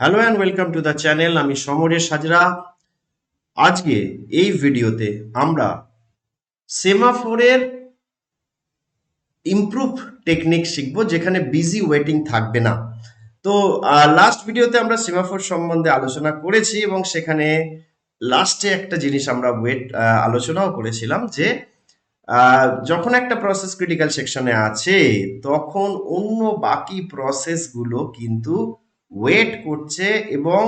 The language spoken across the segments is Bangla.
Hello and welcome to the channel. আমি সমরেশ হাজরা। আজকে এই ভিডিওতে আমরা সেমাফোরের ইমপ্রুভ টেকনিক শিখবো যেখানে বিজি ওয়েটিং থাকবে না। তো লাস্ট ভিডিওতে আমরা সেমাফোর সম্বন্ধে আলোচনা করেছি এবং সেখানে লাস্টে একটা জিনিস আমরা আলোচনাও করেছিলাম যে যখন একটা প্রসেস ক্রিটিক্যাল সেকশনে আছে তখন অন্য বাকি প্রসেসগুলো কিন্তু ওয়েট করছে এবং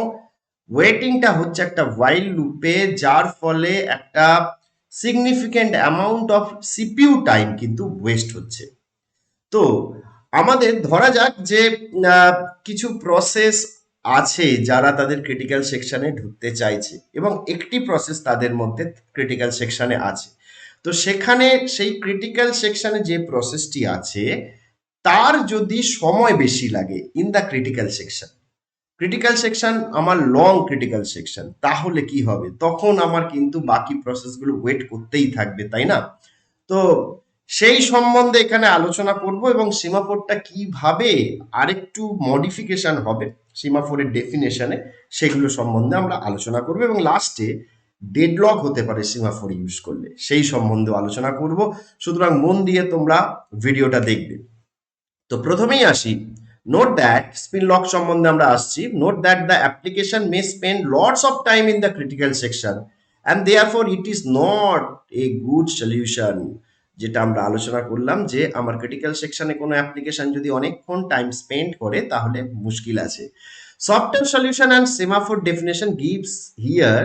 ওয়েটিংটা হচ্ছে একটা ওয়াইল লুপে, যার ফলে একটা significant amount of CPU time কিন্তু ওয়েস্ট হচ্ছে। তো আমাদের ধরা যাক যে কিছু প্রসেস আছে যারা তাদের ক্রিটিক্যাল সেকশনে ঢুকতে চাইছে এবং একটি প্রসেস তাদের মধ্যে ক্রিটিক্যাল সেকশনে আছে। তো সেখানে সেই ক্রিটিক্যাল সেকশনে যে প্রসেসটি আছে তার যদি সময় বেশি লাগে ইন দ্য ক্রিটিক্যাল সেকশন আমার লং ক্রিটিক্যাল সেকশন, তাহলে কি হবে? তখন আমার কিন্তু বাকি প্রসেসগুলো ওয়েট করতেই থাকবে, তাই না? তো সেই সম্বন্ধে এখানে আলোচনা করব এবং সিমাফোরটা কিভাবে আরেকটু মডিফিকেশন হবে সিমাফোরের ডেফিনেশনে, সেগুলো সম্বন্ধে আমরা আলোচনা করব এবং লাস্টে ডেডলক হতে পারে সিমাফোর ইউজ করলে সেই সম্বন্ধে আলোচনা করব। সুতরাং মন দিয়ে তোমরা ভিডিওটা দেখবে। তো প্রথমেই আসি, নোট দ্যাট স্পিনলক সম্বন্ধে আমরা আসছি। Note that the application may spend lots of time in the critical section and therefore it is not a good solution. যেটা আমরা আলোচনা করলাম যে আমার ক্রিটিক্যাল সেকশনে কোনো অ্যাপ্লিকেশন যদি অনেকক্ষণ টাইম স্পেন্ড করে তাহলে মুশকিল আছে। Software solution and semaphore definition gives here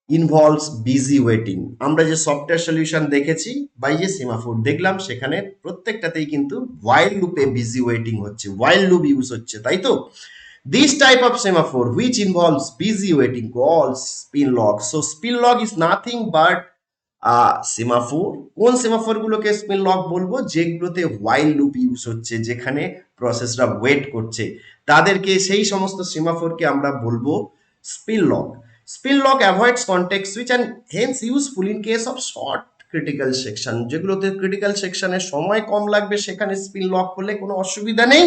involves busy waiting. আমরা যে সফটওয়্যার সলিউশন দেখেছি বা যে সেমাফোর দেখলাম সেখানে প্রত্যেকটাতেই কিন্তু ওয়াইল লুপে বিজি ওয়েটিং হচ্ছে, ওয়াইল লুপ ইউজ হচ্ছে, তাই তো? This type of semaphore which involves busy waiting calls spinlock. So spinlock is nothing but semaphore. কোন সেমাফোর গুলোকে স্পিনলক বলবো? যেগুলোতে হোয়াইল লুপ ইউজ হচ্ছে, যেখানে প্রসেসরা ওয়েট করছে, তাদেরকে সেই সমস্ত সেমাফোরকে আমরা বলবো spinlock. Spinlock avoids context switch and hence useful in case of short critical section. যেগুলোতে ক্রিটিক্যাল সেকশনে সময় কম লাগবে সেখানে স্পিনলক করলে কোনো অসুবিধা নেই,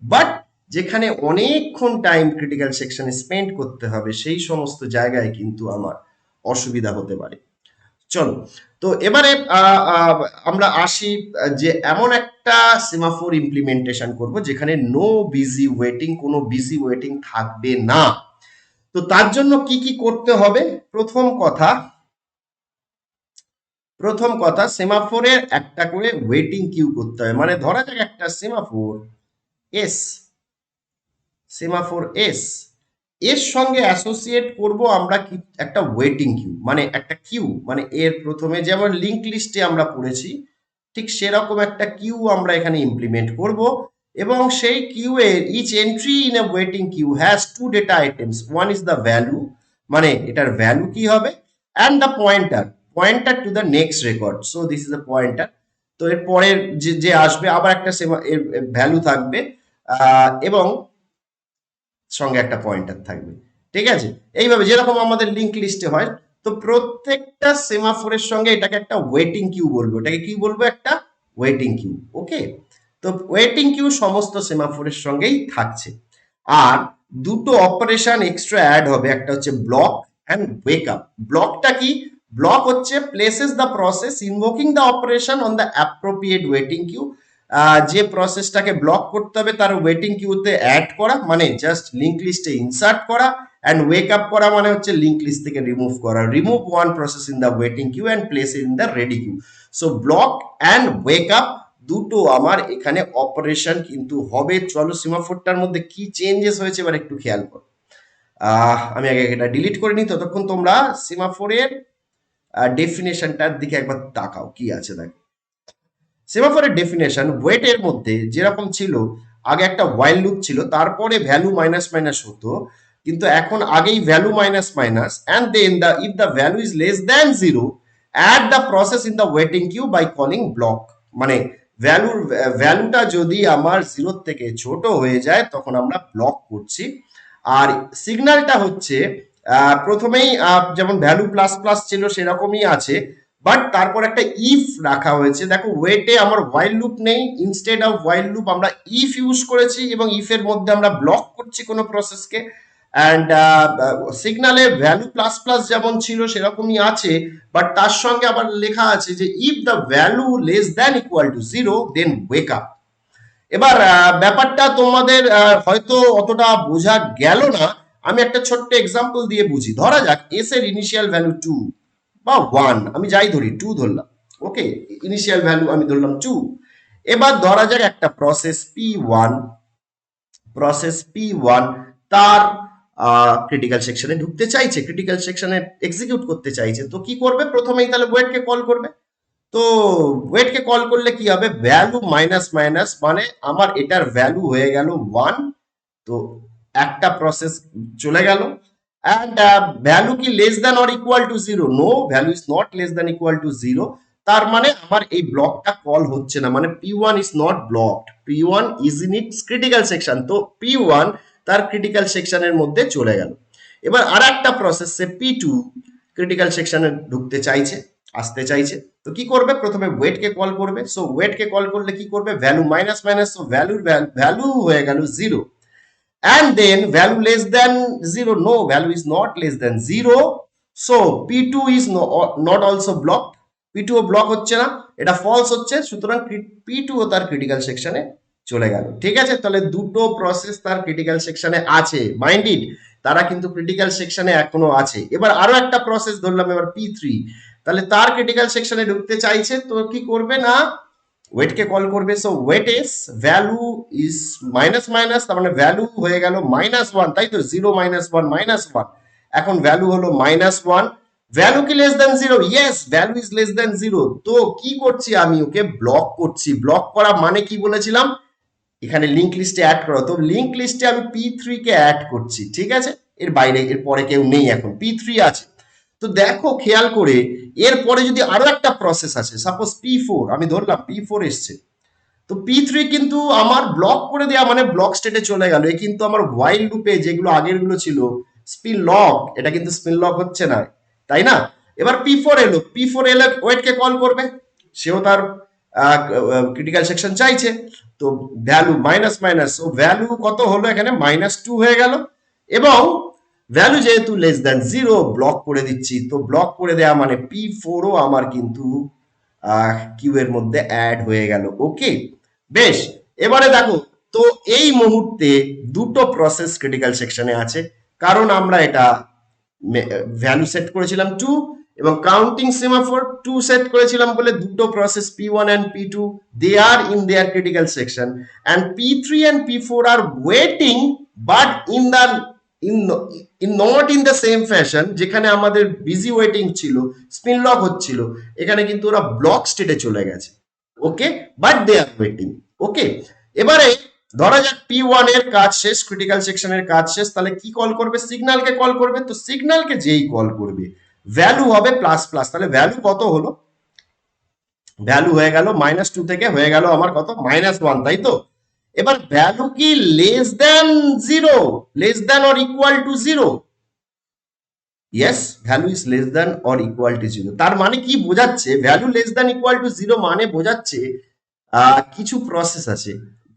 বাট যেখানে অনেকক্ষণ টাইম ক্রিটিক্যাল সেকশনে স্পেন্ড করতে হবে সেই সমস্ত জায়গায় কিন্তু আমার অসুবিধা হতে পারে। চলো, তো এবারে আমরা আসি যে এমন একটা সেমাফোর ইমপ্লিমেন্টেশন করব যেখানে নো বিজি ওয়েটিং, কোনো বিজি ওয়েটিং থাকবে না। তো তার জন্য কি কি করতে হবে? প্রথম কথা সেমাফোরের একটা করে ওয়েটিং কিউ করতে হবে। মানে ধরা যাক একটা এস সেমাফোর এর সঙ্গে অ্যাসোসিয়েট করব আমরা কি একটা ওয়েটিং কিউ, মানে একটা কিউ, মানে এর প্রথমে যেমন লিঙ্ক লিস্টে আমরা পড়েছি ঠিক সেরকম একটা কিউ আমরা এখানে ইমপ্লিমেন্ট করব এবং সেই কিউ এর each entry in a waiting queue has two data items. One is the value, মানে এটার ভ্যালু কি হবে, and the pointer to the next record. So this is the pointer. তো এর পরের যে আসবে আবার একটা এর ভ্যালু থাকবে এবং সঙ্গে একটা পয়েন্টার থাকবে, ঠিক আছে? এইভাবে যেরকম আমাদের লিঙ্ক লিস্টে হয়। তো প্রত্যেকটা সেমাফোরের সঙ্গে এটাকে একটা ওয়েটিং কিউ বলবো, এটাকে কি বলবো? একটা ওয়েটিং কিউ। ওকে, তো ওয়েটিং কিউ সমস্ত সেমাফোরের সঙ্গেই থাকছে। আর দুটো অপারেশন এক্সট্রা অ্যাড হবে, একটা হচ্ছে ব্লক অ্যান্ড ওয়েক আপ। ব্লকটা কি? ব্লক হচ্ছে places the process invoking the operation on the appropriate waiting queue. যে প্রসেসটাকে ব্লক করতে হবে তার ওয়েটিং কিউতে অ্যাড করা, মানে জাস্ট লিঙ্ক লিস্টে ইনসার্ট করা, অ্যান্ড ওয়েক আপ করা মানে হচ্ছে লিঙ্ক লিস্ট থেকে রিমুভ করা। Remove one process in the waiting queue and place in the ready queue. So block and wake up দুটো আমার এখানে অপারেশন কিন্তু হবে। চলো সিমাফোরটার মধ্যে কি চেঞ্জেস হয়েছে এবার একটু খেয়াল করো। আমি আগে এটা ডিলিট করে নিই, ততক্ষণ তোমরা সিমাফোরের ডেফিনেশনটার দিকে একবার তাকাও কি আছে দেখো। সেমাফোরের ডেফিনেশন ওয়েটের মধ্যে যেরকম ছিল, আগে একটা ওয়াইল লুপ ছিল, তারপরে ভ্যালু মাইনাস মাইনাস হতো, কিন্তু এখন আগেই value minus minus and then the if the value is less than zero add the process in the waiting queue by calling block. মানে ভ্যালুটা যদি আমার জিরোর থেকে ছোট হয়ে যায় তখন আমরা ব্লক করছি। আর সিগন্যালটা হচ্ছে প্রথমেই যেমন ভ্যালু প্লাস প্লাস ছিল সেরকমই আছে, বাট তারপর একটা ইফ রাখা হয়েছে। দেখো ওয়েটে আমার হোয়াইল লুপ নেই, ইনস্টেড অফ হোয়াইল লুপ আমরা ইফ ইউজ করেছি এবং ইফের মধ্যে আমরা ব্লক করছি কোনো প্রসেসকে। অ্যান্ড সিগনালে ভ্যালু প্লাস প্লাস যেমন ছিল সেরকমই আছে, বাট তার সঙ্গে আবার লেখা আছে যে if the value less than equal to zero then wake up. এবার ব্যাপারটা তোমাদের হয়তো অতটা বোঝা গেল না, আমি একটা ছোট্ট এক্সাম্পল দিয়ে বুঝি। ধরা যাক এস এর ইনিশিয়াল ভ্যালু 2 বা 1, আমি যাই ধরি 2 ধরলাম, ওকে, ইনিশিয়াল ভ্যালু আমি ধরলাম 2। এবার ধরা যাক একটা প্রসেস পি ওয়ান তার ক্রিটিক্যাল সেকশনে ঢুকতে চাইছে, ক্রিটিক্যাল সেকশনে এক্সিকিউট করতে চাইছে। তো কি করবে? প্রথমেই তাহলে ওয়েটকে কল করবে। তো ওয়েটকে কল করলে কি হবে? ভ্যালু মাইনাস মাইনাস মানে আমার এটার ভ্যালু হয়ে গেল 1। তো একটা প্রসেস চলে গেল। অ্যান্ড ভ্যালু কি less than or equal to zero? No, value is not less than equal to zero. তার মানে আমার এই ব্লকটা কল হচ্ছে না, মানে P1 is not blocked, P1 is in it's critical section. তো P1 তার ক্রিটিক্যাল সেকশনের মধ্যে চলে গেল। এবার আর একটা প্রসেস সে P2 ক্রিটিক্যাল সেকশনে ঢুকতে চাইছে, আসতে চাইছে। তো কি করবে? প্রথমে ওয়েটকে কল করবে। সো ওয়েটকে কল করলে কি করবে? Value minus minus, so value হয়ে গেল zero. And then value less than 0, no, value is not less than 0, so p2 is not also blocked, p2 ও ব্লক হচ্ছে না, এটা ফলস হচ্ছে, সুতরাং p2 ও তার ক্রিটিক্যাল সেকশনে চলে গেল। ঠিক আছে, তাহলে দুটো প্রসেস তার ক্রিটিক্যাল সেকশনে আছে, মাইন্ডেড, তারা কিন্তু ক্রিটিক্যাল সেকশনে এখনো আছে। এবার আরো একটা প্রসেস ধরলাম এবার p3, তাহলে তার ক্রিটিক্যাল সেকশনে ঢুকতে চাইছে। তো কি করবে? না ওয়েটকে কল করবে। So wait is value is minus minus, তার মানে ভ্যালু হয়ে গেল -1, তাই তো, 0 -1 -1, এখন ভ্যালু হলো -1। ভ্যালু কি less than 0? Yes, value is less than 0। তো কি করছি? আমি ওকে ব্লক করছি। ব্লক করা মানে কি বলেছিলাম? এখানে লিঙ্ক লিস্টে অ্যাড করো। তো লিঙ্ক লিস্টে আমি P3 কে অ্যাড করছি, ঠিক আছে, এর বাইরে এর পরে কেউ নেই, এখন P3 আছে। তো দেখো খেয়াল করে, এরপরে যদি আরো একটা প্রসেস আছে, সাপোজ P4, আমি ধরলাম P4 এসছে, তো P3 কিন্তু আমার ব্লক করে দেওয়া মানে ব্লক স্টেটে চলে গেল। এ কিন্তু আমার হোয়াইল লুপে যেগুলো আগের গুলো ছিল স্পিন লক, এটা কিন্তু স্পিন লক হচ্ছে না, তাই না? এবার P4 এলো, P4 এলে ওয়েটকে কল করবে, সেও তার ক্রিটিক্যাল সেকশন চাইছে। তো ভ্যালু মাইনাস মাইনাস, ও ভ্যালু কত হলো এখানে? -2 হয়ে গেল। এবং ভ্যালু যেহেতু লেস দ্যান 0 ব্লক করে দিচ্ছি, তো ব্লক করে দেওয়া মানে P4 ও আমার কিন্তু কিউ এর মধ্যে অ্যাড হয়ে গেল। ওকে, বেশ। এবারে দেখো, তো এই মুহূর্তে দুটো প্রসেস ক্রিটিক্যাল সেকশনে আছে, কারণ আমরা এটা ভ্যালু সেট করেছিলাম 2 এবং কাউন্টিং সেমাফোর 2 সেট করেছিলাম বলে দুটো process P1 and P2 they are in their critical section and P3 and P4 are waiting but in not in the same fashion। যেখানে আমাদের বিজি ওয়েটিং ছিল, স্পিন লক হচ্ছিল, এখানে কিন্তু ওরা ব্লক স্টেটে চলে গেছে। ওকে, বাট দে আর ওয়েটিং। ওকে, এবারে ধরা যাক P1 এর কাজ শেষ, ক্রিটিক্যাল সেকশনের কাজ শেষ, তাহলে কি কল করবে? সিগন্যালকে কল করবে। তো সিগন্যালকে যেই কল করবে ভ্যালু হবে প্লাস প্লাস, তাহলে ভ্যালু কত হলো? ভ্যালু হয়ে গেল -2 থেকে হয়ে গেল আমার কত? -1, তাই তো। এবার ভ্যালু কি less than 0, less than or equal to 0? Yes, value is less than or equal to 0। তার মানে কি বোঝাচ্ছে? Value less than equal to 0 মানে বোঝাচ্ছে কিছু প্রসেস আছে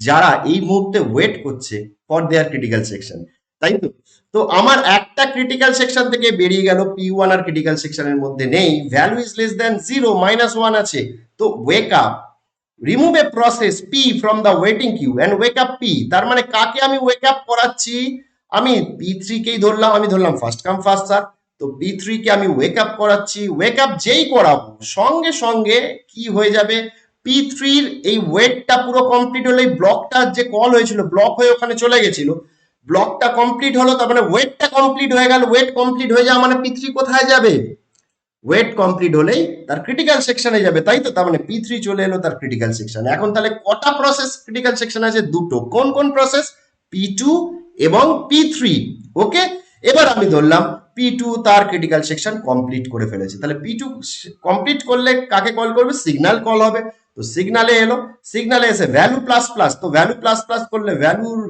যারা এই মুহূর্তে ওয়েট করছে ফর দেয়ার ক্রিটিক্যাল সেকশন, তাই তো। তো আমার একটা ক্রিটিক্যাল সেকশন থেকে বেরিয়ে গেল, P1 আর ক্রিটিক্যাল সেকশনের মধ্যে নেই, ভ্যালু ইজ লেস দ্যান 0, -1 আছে। তো wake up, remove a process P from the waiting queue and wake up P। তার মানে কাকে আমি ওয়েক আপ করাচ্ছি? আমি P3 কেই ধরলাম, আমি ধরলাম ফার্স্ট কাম ফার্স্ট সার্ভ। তো P3 কে আমি ওয়েক আপ করাচ্ছি। ওয়েক আপ যেই করাবো সঙ্গে সঙ্গে কি হয়ে যাবে? P3 র এই ওয়েটটা পুরো কমপ্লিট হলো, এই ব্লকটা যে কল হয়েছিল ব্লক হয়ে ওখানে চলে গেছিল, ব্লকটা কমপ্লিট হলো, তার মানে ওয়েটটা কমপ্লিট হয়ে গেল। ওয়েট কমপ্লিট হয়ে যাওয়া মানে P3 কোথায় যাবে? ওয়েট কমপ্লিট হলেই তার ক্রিটিক্যাল সেকশনে যাবে, তাই তো। তার মানে P3 চলে এলো তার ক্রিটিক্যাল সেকশনে। এখন তাহলে কটা প্রসেস ক্রিটিক্যাল সেকশনে আছে? দুটো। কোন কোন প্রসেস? P2 এবং P3। ওকে, এবার আমি ধরলাম P2 তার ক্রিটিক্যাল সেকশন কমপ্লিট করে ফেলেছে। তাহলে P2 কমপ্লিট করলে কাকে কল করবে? সিগন্যাল কল হবে। তো সিগন্যালে এলো, সিগন্যালে এসে ভ্যালু প্লাস প্লাস, তো ভ্যালু প্লাস প্লাস করলে ভ্যালুর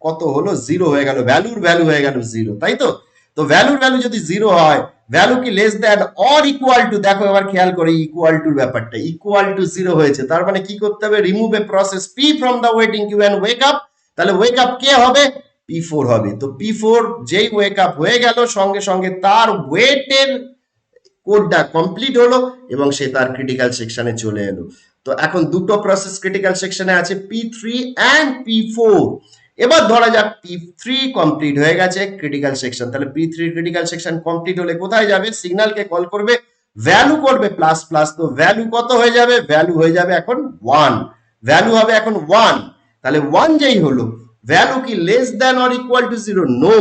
কত হলো? 0 হয়ে গেল, ভ্যালুর ভ্যালু হয়ে গেল 0, তাই তো। তো ভ্যালু যদি জিরো হয়, ভ্যালু কি less than or equal two, দেখো এবার খেয়াল করে ইকুয়াল টুর ব্যাপারটা, ইকুয়াল টু জিরো হয়েছে, তার মানে কি করতে হবে, remove a process P from the waiting queue and wake up. তাহলে ওয়েক আপ কে হবে, P4 হবে। তো P4 যেই ওয়েক আপ হয়ে গেল, সঙ্গে সঙ্গে তার ওয়েটের কোডটা কমপ্লিট হলো এবং সে তার ক্রিটিক্যাল সেকশনে চলে এলো। তো এখন দুটো প্রসেস ক্রিটিক্যাল সেকশনে আছে, P3 এন্ড P4। এবার ধরা যাক P3 কমপ্লিট হয়ে গেছে ক্রিটিক্যাল সেকশন, তাহলে P3 ক্রিটিক্যাল সেকশন কমপ্লিট হলে কোথায় যাবে, সিগন্যালকে কল করবে, ভ্যালু করবে প্লাস প্লাস, তো ভ্যালু কত হয়ে যাবে, ভ্যালু হয়ে যাবে এখন 1, ভ্যালু হবে এখন 1। তাহলে 1 যেই হলো, ভ্যালু কি less than or equal to 0, no.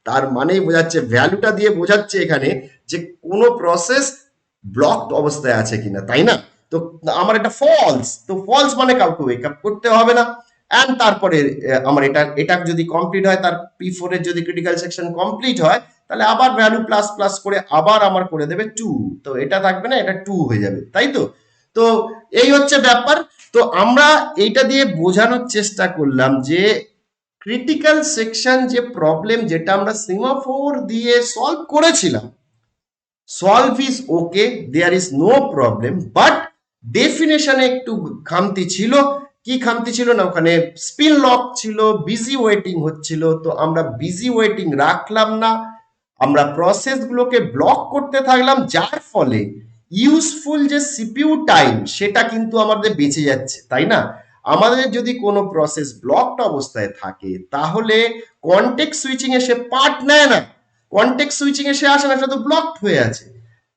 তার মানেই বোঝাচ্ছে, ভ্যালুটা দিয়ে বোঝাচ্ছে এখানে যে কোনো প্রসেস ব্লকড অবস্থায় আছে কিনা, তাই না। তো আমার এটা ফলস, তো ফলস মানে কাউকে ওয়েক আপ করতে হবে না। এন্ড তারপরে আমার এটা যদি কমপ্লিট হয়, তার P4 এর যদি ক্রিটিক্যাল সেকশন কমপ্লিট হয়, তাহলে আবার ভ্যালু প্লাস প্লাস করে আবার আমার করে দেবে 2, তো এটা থাকবে না, এটা 2 হয়ে যাবে, তাই তো। তো এই হচ্ছে ব্যাপার। তো আমরা এইটা দিয়ে বোঝানোর চেষ্টা করলাম যে ক্রিটিক্যাল সেকশন যে প্রবলেম, যেটা আমরা সিমাফোর দিয়ে সলভ করেছিলাম, solve is okay, there is no problem, but ডেফিনেশনে একটু খামতি ছিল। কি খামতি ছিল না, ওখানে স্পিন লক ছিল, বিজি ওয়েটিং হচ্ছিল, তো আমরা বিজি ওয়েটিং রাখলাম না, আমরা প্রসেসগুলোকে ব্লক করতে থাকলাম, যার ফলে ইউজফুল যে সিপিইউ টাইম সেটা কিন্তু আমাদের বেঁচে যাচ্ছে, তাই না। আমাদের যদি কোনো প্রসেস ব্লকড অবস্থায় থাকে, তাহলে কনটেক্সট সুইচিং এ সে পার্ট নেয় না, কনটেক্সট সুইচিং এ সে আসে না, সেটা তো ব্লকড হয়ে আছে।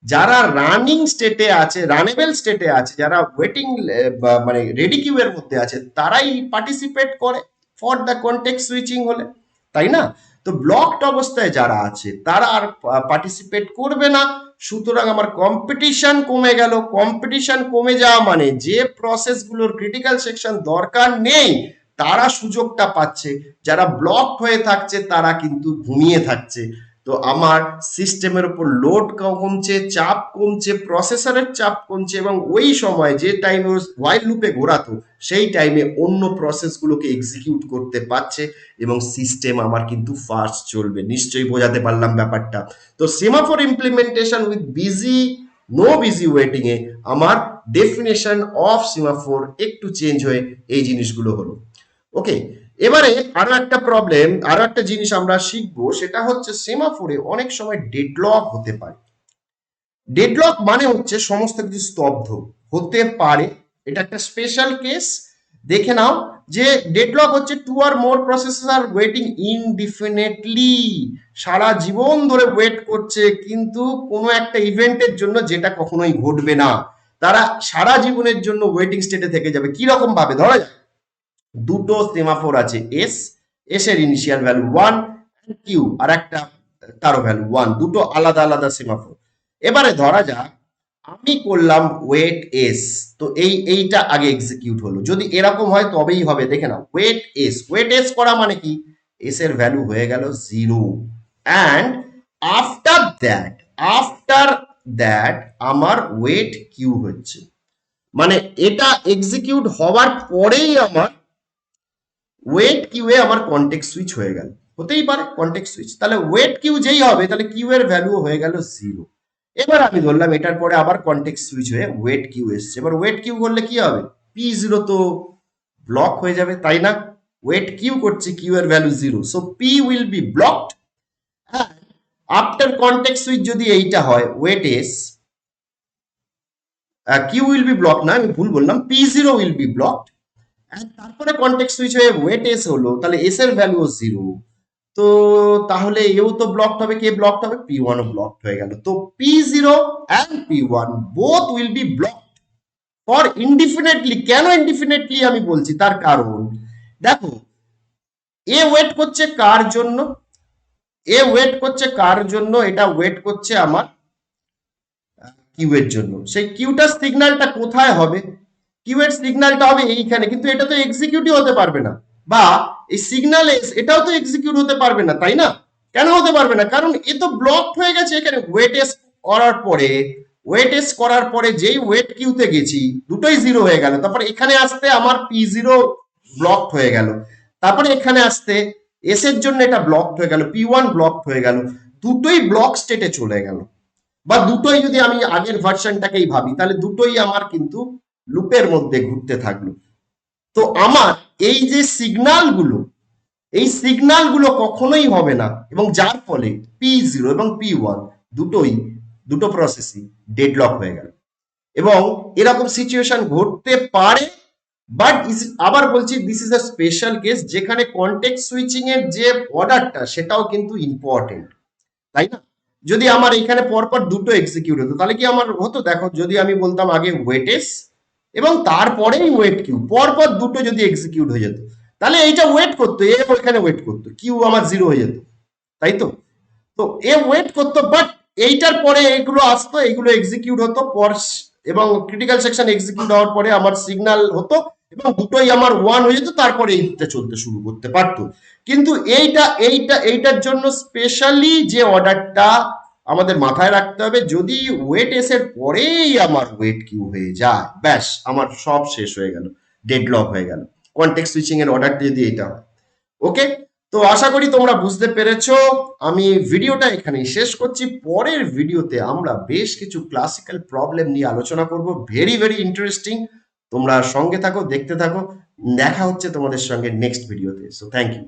যারা রানিং স্টেটে আছে, রানেবল স্টেটে আছে, যারা ওয়েটিং মানে রেডি কিউ এর মধ্যে আছে, তারাই পার্টিসিপেট করে ফর দ্য কনটেক্সট সুইচিং হলে, তাই না। তো ব্লকড অবস্থায় যারা আছে তারা আর পার্টিসিপেট করবে না, সুতরাং আমার কম্পিটিশন কমে গেল। কম্পিটিশন কমে যাওয়া মানে যে প্রসেসগুলোর ক্রিটিক্যাল সেকশন দরকার নেই তারা সুযোগটা পাচ্ছে, যারা ব্লকড হয়ে থাকছে তারা কিন্তু ঘুমিয়ে থাকছে। তো আমার সিস্টেমের উপর লোড কমছে, চাপ কমছে, প্রসেসরের চাপ কমছে, এবং ওই সময় যে টাইমে হোয়াইল লুপে ঘোরাতো সেই টাইমে অন্য প্রসেসগুলোকে এক্সিকিউট করতে পারছে এবং সিস্টেম আমার কিন্তু ফাস্ট চলবে। নিশ্চয়ই বোঝাতে পারলাম ব্যাপারটা। তো semaphore implementation with busy no busy waiting এ আমার ডেফিনেশন অফ সেমাফোর একটু চেঞ্জ হয়ে এই জিনিসগুলো হলো। ওকে, এবারে আরো একটা প্রবলেম, আরো একটা জিনিস আমরা শিখবো, সেটা হচ্ছে সেমাফোরে অনেক সময় ডেডলক হতে পারে। ডেডলক মানে হচ্ছে সমস্ত কিছু স্তব্ধ হতে পারে, এটা একটা স্পেশাল কেস। দেখে নাও যে ডেডলক হচ্ছে two or more processor are waiting indefinitely, সারা জীবন ধরে ওয়েট করছে কিন্তু কোনো একটা ইভেন্টের জন্য, যেটা কখনোই ঘটবে না, তারা সারা জীবনের জন্য ওয়েটিং স্টেটে থেকে যাবে। কি রকম ভাবে, ধরা যায় দুটো সেমাফোর আছে, এস এর ইনিশিয়াল ভ্যালু 1, কিউ আর একটা তারও ভ্যালু 1, দুটো আলাদা আলাদা সেমাফোর। এবারে ধরা যাক আমি করলাম ওয়েট এস, তো এইটা আগে এক্সিকিউট হলো। যদি এরকম হয় তবেই হবে, দেখে নাও ওয়েট এস করা মানে কি, এস এর ভ্যালু হয়ে গেল 0, অ্যান্ড আফটার দ্যাট আমার ওয়েট কিউ হচ্ছে, মানে এটা এক্সিকিউট হওয়ার পরেই আমার ওয়েট কিউ এ আমার কন্টেক্সট সুইচ হয়ে গেল, হতেই পারে কন্টেক্সট সুইচ, তাহলে ওয়েট কিউ যেই হবে তাহলে কিউ এর ভ্যালু হয়ে গেল 0। এবার আমি ধরলাম এটার পরে আবার কন্টেক্সট সুইচ হয়ে ওয়েট কিউ এসছে, এবার ওয়েট কিউ করলে কি হবে, P0 তো ব্লক হয়ে যাবে, তাই না। ওয়েট কিউ করছে, কিউ এর value 0, so P will be blocked. After context switch যদি এইটা হয় wait S, queue will be block না, আমি ভুল বললাম, P0 উইল বি ব্লকড। তারপরে কন্টেক্সট সুইচ হয়ে ওয়েট এস হলো, তাহলে এস এর ভ্যালু 0, তো তাহলে এও তো ব্লকড হবে, কে ব্লকড হবে, P1 ও ব্লকড হয়ে গেল। তো P0 and P1 both will be blocked for indefinitely. কেন ইনডিফিনিটলি আমি বলছি, তার কারণ দেখো, এ ওয়েট করছে কার জন্য, এটা ওয়েট করছে আমার কিউ এর জন্য। সেই কিউটার সিগন্যালটা কোথায় হবে, কিউ এর সিগন্যালটা হবে এইখানে, কিন্তু এটা তো এক্সিকিউটই হতে পারবে না, বা এই সিগন্যাল এটাও তো এক্সিকিউট হতে পারবে না, তাই না। কেন হতে পারবে না, কারণ এ তো ব্লক হয়ে গেছে এখানে। ওয়েট এস করার পরে যেই ওয়েট কিউতে গেছি দুটোই 0 হয়ে গেল, তারপর এখানে আসতে আমার P0 ব্লকড হয়ে গেল, তারপরে এখানে আসতে এস এর জন্য এটা ব্লকড হয়ে গেল, P1 ব্লকড হয়ে গেল। দুটোই ব্লক স্টেটে চলে গেল, বা দুটোই যদি আমি আগের ভার্সনটাকেই ভাবি তাহলে দুটোই আমার কিন্তু লুপের মধ্যে ঘুরতে থাকলো। তো আমার এই যে সিগন্যালগুলো, এই সিগন্যালগুলো কখনোই হবে না, এবং যার ফলে P0 এবং P1 দুটোই, দুটো প্রসেসই ডেডলক হয়ে গেল। এবং এরকম সিচুয়েশন ঘটতে পারে, বাট আবার বলছি this is a special case, যেখানে কনটেক্সট সুইচিং এর যে অর্ডারটা সেটাও কিন্তু ইম্পর্টেন্ট, তাই না? যদি আমার এখানে পরপর দুটো এক্সিকিউট হতো তাহলে কি আমার হতো, দেখো যদি আমি বলতাম আগে ওয়েটেস এবং তারপরেই ওয়েট কিউ, পরপর দুটো যদি এক্সিকিউট হয়ে যেত, তাহলে এইটা ওয়েট করতো, এ ওইখানে ওয়েট করতো, কিউ আমার জিরো হয়ে যেত, তাই তো? তো এ ওয়েট করতো, বাট এইটার পরে এগুলো আসতো, এগুলো এক্সিকিউট হতো পর, এবং ক্রিটিক্যাল সেকশন এক্সিকিউট হওয়ার পরে আমার সিগন্যাল হতো এবং দুটোই আমার ওয়ান হয়ে যেত, তারপরে এইটা চলতে শুরু করতে পারতো। কিন্তু এইটার জন্য স্পেশালি যে অর্ডারটা আমাদের মাথায় রাখতে হবে, যদি ওয়েট এস এর পরেই আমার ওয়েট কিউ হয়ে যায়, ব্যাস আমার সব শেষ হয়ে গেল, ডেডলক হয়ে গেল, কনটেক্সট সুইচিং এর অর্ডারটা যদি এটা হয়। ওকে, তো আশা করি তোমরা বুঝতে পেরেছো। আমি ভিডিওটা এখানেই শেষ করছি। পরের ভিডিওতে আমরা বেশ কিছু ক্লাসিক্যাল প্রবলেম নিয়ে আলোচনা করব, ভেরি ভেরি ইন্টারেস্টিং। তোমরা সঙ্গে থাকো, দেখতে থাকো। দেখা হচ্ছে তোমাদের সঙ্গে নেক্সট ভিডিওতে। So thank you.